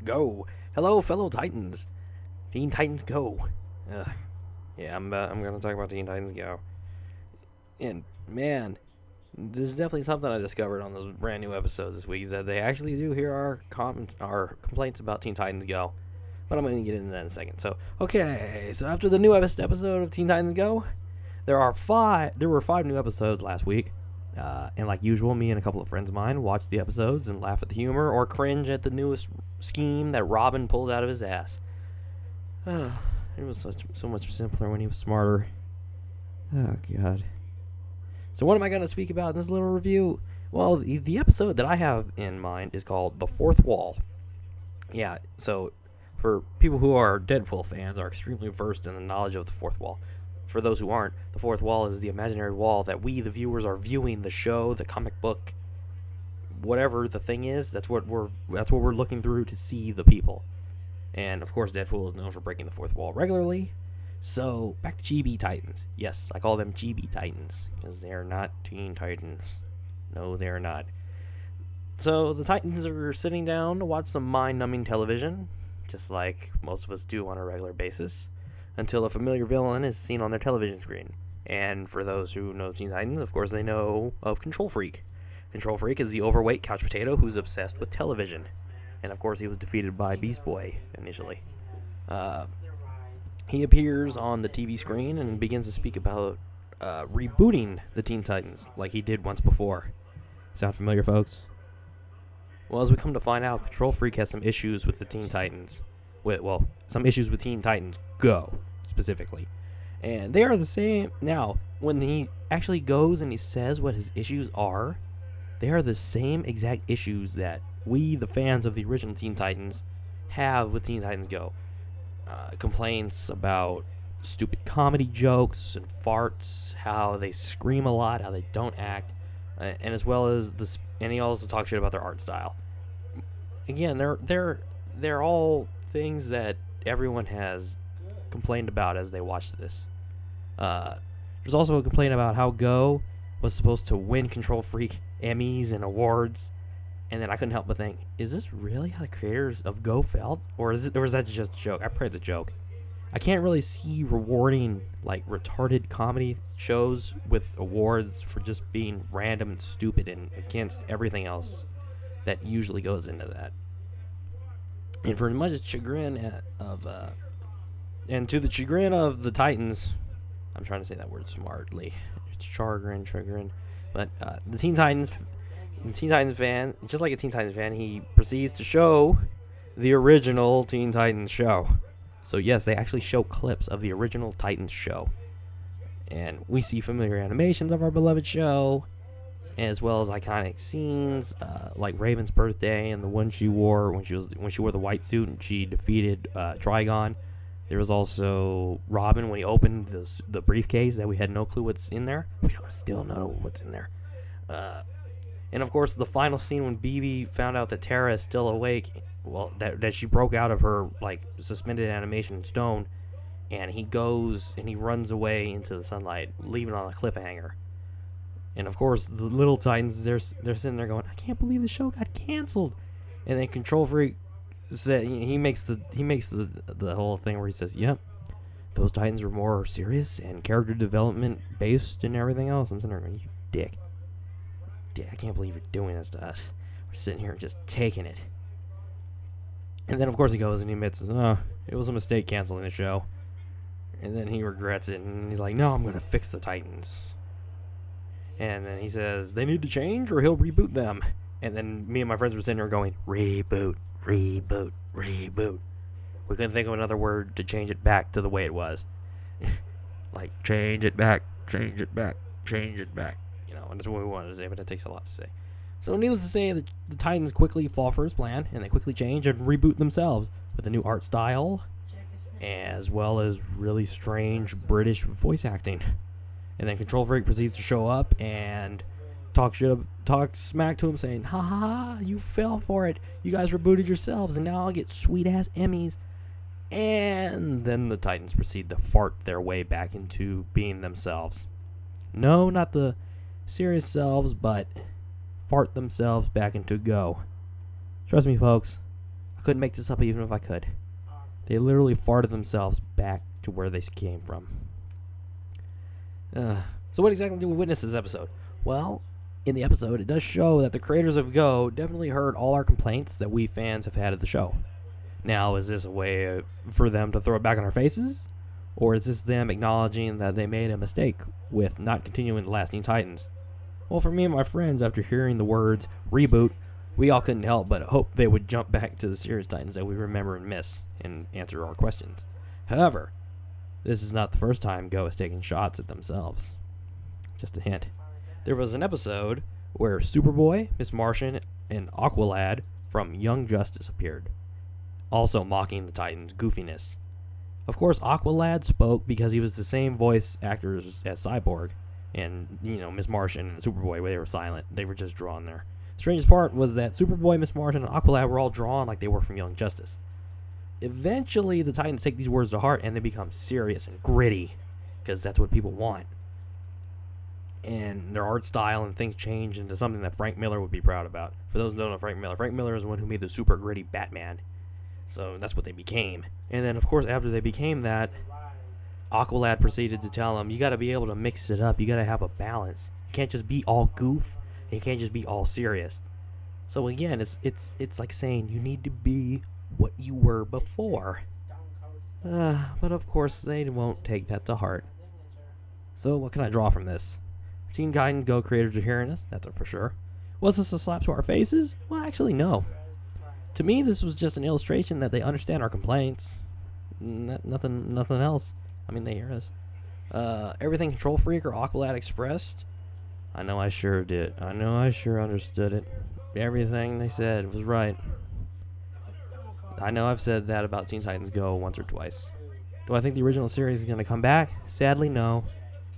Go. Hello, fellow Titans. Teen Titans Go. Yeah, I'm going to talk about Teen Titans Go. And, man, there's definitely something I discovered on those brand new episodes this week, is that they actually do hear our complaints about Teen Titans Go. But I'm going to get into that in a second. So after the new episode of Teen Titans Go, there were 5 new episodes last week. And like usual, me and a couple of friends of mine watch the episodes and laugh at the humor or cringe at the newest scheme that Robin pulled out of his ass. It was so much simpler when he was smarter. Oh, God. So what am I going to speak about in this little review? Well, the episode that I have in mind is called The Fourth Wall. Yeah, so for people who are Deadpool fans, are extremely versed in the knowledge of the fourth wall. For those who aren't, the fourth wall is the imaginary wall that we, the viewers, are viewing the show, the comic book, whatever the thing is. That's what we're looking through to see the people. And of course, Deadpool is known for breaking the fourth wall regularly. So back to GB Titans. Yes, I call them GB Titans because they are not Teen Titans. No, they're not. So the Titans are sitting down to watch some mind-numbing television, just like most of us do on a regular basis, until a familiar villain is seen on their television screen. And for those who know Teen Titans, of course they know of Control Freak. Control Freak is the overweight couch potato who's obsessed with television. And of course he was defeated by Beast Boy initially. He appears on the TV screen and begins to speak about rebooting the Teen Titans like he did once before. Sound familiar, folks? Well, as we come to find out, Control Freak has some issues with the Teen Titans. Some issues with Teen Titans Go, specifically. And they are the same. Now, when he actually goes and he says what his issues are, they are the same exact issues that we, the fans of the original Teen Titans, have with Teen Titans Go. Complaints about stupid comedy jokes and farts, how they scream a lot, how they don't act, and as well as this. And he also talks shit about their art style. Again, they're all things that everyone has complained about as they watched this. There's also a complaint about how Go was supposed to win Control Freak Emmys and awards, and then I couldn't help but think, is this really how the creators of Go felt, or is that just a joke? I pray it's a joke. I can't really see rewarding like retarded comedy shows with awards for just being random and stupid and against everything else that usually goes into that. And for much chagrin to the chagrin of the Titans, I'm trying to say that word smartly. It's chagrin. But the Teen Titans fan, just like a Teen Titans fan, he proceeds to show the original Teen Titans show. So yes, they actually show clips of the original Titans show. And we see familiar animations of our beloved show, as well as iconic scenes, like Raven's birthday and the one she wore when she wore the white suit and she defeated Trigon. There was also Robin when he opened the briefcase that we had no clue what's in there. We don't still know what's in there. And of course, the final scene when BB found out that Tara is still awake. Well, that she broke out of her like suspended animation in stone, and he goes and he runs away into the sunlight, leaving on a cliffhanger. And of course, the little Titans, they're sitting there going, "I can't believe the show got canceled." And then Control Freak said he makes the whole thing where he says, "Yep, those Titans were more serious and character development based and everything else." I'm sitting there going, "You dick, I can't believe you're doing this to us. We're sitting here just taking it." And then, of course, he goes and he admits, it was a mistake canceling the show. And then he regrets it, and he's like, "No, I'm going to fix the Titans." And then he says, they need to change or he'll reboot them. And then me and my friends were sitting there going, reboot. We couldn't think of another word to change it back to the way it was. Like, change it back. You know, and that's what we wanted to say, but it takes a lot to say. So needless to say, the Titans quickly fall for his plan, and they quickly change and reboot themselves with a new art style, as well as really strange British voice acting. And then Control Freak proceeds to show up and talk smack to him, saying, "Ha ha ha, you fell for it. You guys rebooted yourselves, and now I'll get sweet-ass Emmys." And then the Titans proceed to fart their way back into being themselves. No, not the serious selves, but fart themselves back into Go. Trust me, folks, couldn't make this up even if I could. They literally farted themselves back to where they came from. So what exactly do we witness this episode? Well, in the episode, it does show that the creators of Go definitely heard all our complaints that we fans have had of the show. Now, is this a way for them to throw it back on our faces? Or is this them acknowledging that they made a mistake with not continuing The Last Teen Titans? Well, for me and my friends, after hearing the words reboot, we all couldn't help but hope they would jump back to the series Titans that we remember and miss and answer our questions. However, this is not the first time Go has taken shots at themselves. Just a hint. There was an episode where Superboy, Miss Martian, and Aqualad from Young Justice appeared, also mocking the Titans' goofiness. Of course, Aqualad spoke because he was the same voice actor as Cyborg, and, Miss Martian and Superboy, where they were silent. They were just drawn there. Strangest part was that Superboy, Miss Martian, and Aqualad were all drawn like they were from Young Justice. Eventually, the Titans take these words to heart, and they become serious and gritty, because that's what people want. And their art style and things change into something that Frank Miller would be proud about. For those who don't know Frank Miller is the one who made the super gritty Batman. So that's what they became. And then, of course, after they became that, Aqualad proceeded to tell them, you got to be able to mix it up. You got to have a balance. You can't just be all goof. And you can't just be all serious. So again, it's like saying you need to be what you were before. But of course, they won't take that to heart. So what can I draw from this? Teen Titans Go creators are hearing us, that's for sure. Was this a slap to our faces? Well, actually, no. To me, this was just an illustration that they understand our complaints. Nothing else. I mean, they hear us. Everything Control Freak or Aqualad expressed, I know I sure did. I know I sure understood it. Everything they said was right. I know I've said that about Teen Titans Go once or twice. Do I think the original series is going to come back? Sadly, no.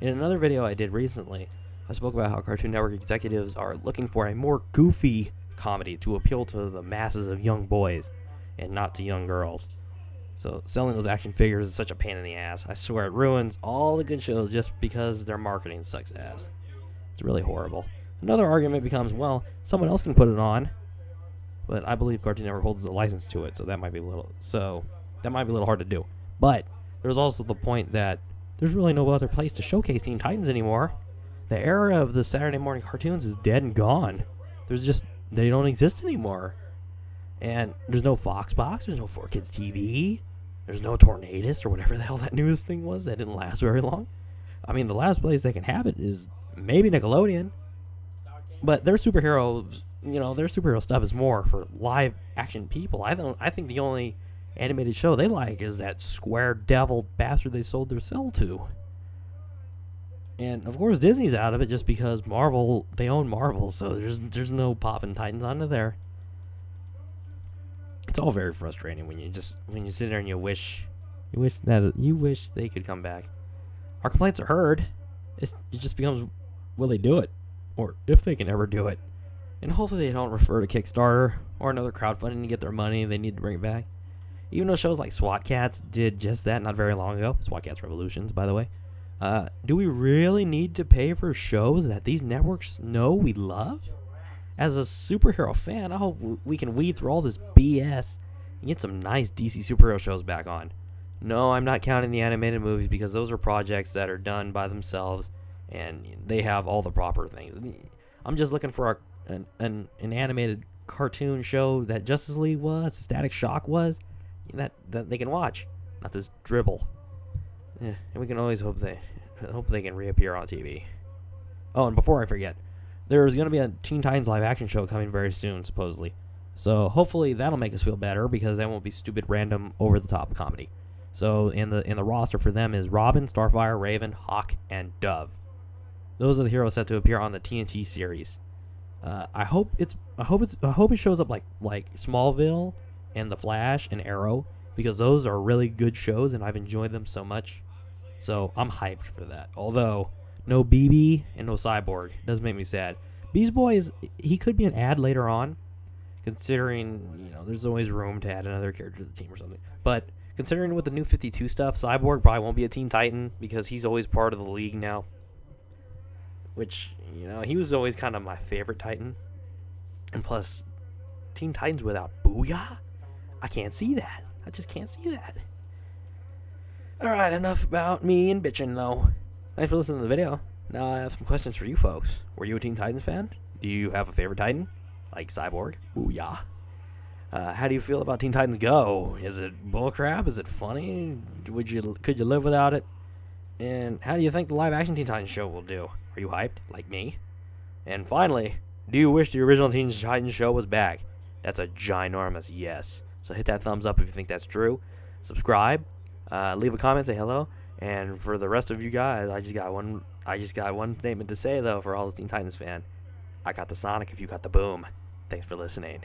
In another video I did recently, I spoke about how Cartoon Network executives are looking for a more goofy comedy to appeal to the masses of young boys and not to young girls. So selling those action figures is such a pain in the ass. I swear it ruins all the good shows just because their marketing sucks ass. It's really horrible. Another argument becomes, well, someone else can put it on, but I believe Cartoon Network holds the license to it, so that might be a little hard to do. But there's also the point that there's really no other place to showcase Teen Titans anymore. The era of the Saturday morning cartoons is dead and gone. They don't exist anymore. And there's no Fox Box, there's no 4Kids TV, there's no Tornadus or whatever the hell that news thing was that didn't last very long. I mean, the last place they can have it is maybe Nickelodeon. But their superhero stuff is more for live action people. I think the only animated show they like is that square devil bastard they sold their cell to. And of course Disney's out of it just because they own Marvel, so there's no popping Titans onto there. It's all very frustrating when you sit there and you wish they could come back. Our complaints are heard. It just becomes, will they do it? Or if they can ever do it. And hopefully they don't refer to Kickstarter or another crowdfunding to get their money. They need to bring it back. Even though shows like SWAT Cats did just that not very long ago. SWAT Cats Revolutions, by the way. Do we really need to pay for shows that these networks know we love? As a superhero fan, I hope we can weed through all this BS and get some nice DC superhero shows back on. No, I'm not counting the animated movies because those are projects that are done by themselves and they have all the proper things. I'm just looking for an animated cartoon show that Justice League was, Static Shock was, that they can watch, not this dribble. Yeah, and we can always hope they can reappear on TV. Oh, and before I forget, there's going to be a Teen Titans live action show coming very soon, supposedly. So hopefully that'll make us feel better because that won't be stupid, random, over-the-top comedy. So in the roster for them is Robin, Starfire, Raven, Hawk, and Dove. Those are the heroes set to appear on the TNT series. I hope it shows up like Smallville and The Flash and Arrow because those are really good shows and I've enjoyed them so much. So I'm hyped for that. Although no BB and no Cyborg does make me sad. Beast Boy he could be an ad later on, considering there's always room to add another character to the team or something. But considering with the new 52 stuff, Cyborg probably won't be a Teen Titan because he's always part of the league now. Which, he was always kind of my favorite Titan. And plus, Teen Titans without Booyah? I can't see that. I just can't see that. Alright, enough about me and bitching, though. Thanks for listening to the video. Now I have some questions for you folks. Were you a Teen Titans fan? Do you have a favorite Titan? Like Cyborg? Booyah. How do you feel about Teen Titans Go? Is it bullcrap? Is it funny? Could you live without it? And how do you think the live-action Teen Titans show will do? Are you hyped, like me? And finally, do you wish the original Teen Titans show was back? That's a ginormous yes. So hit that thumbs up if you think that's true. Subscribe. Leave a comment, say hello. And for the rest of you guys, I just got one statement to say though for all the Teen Titans fan. I got the Sonic if you got the boom. Thanks for listening.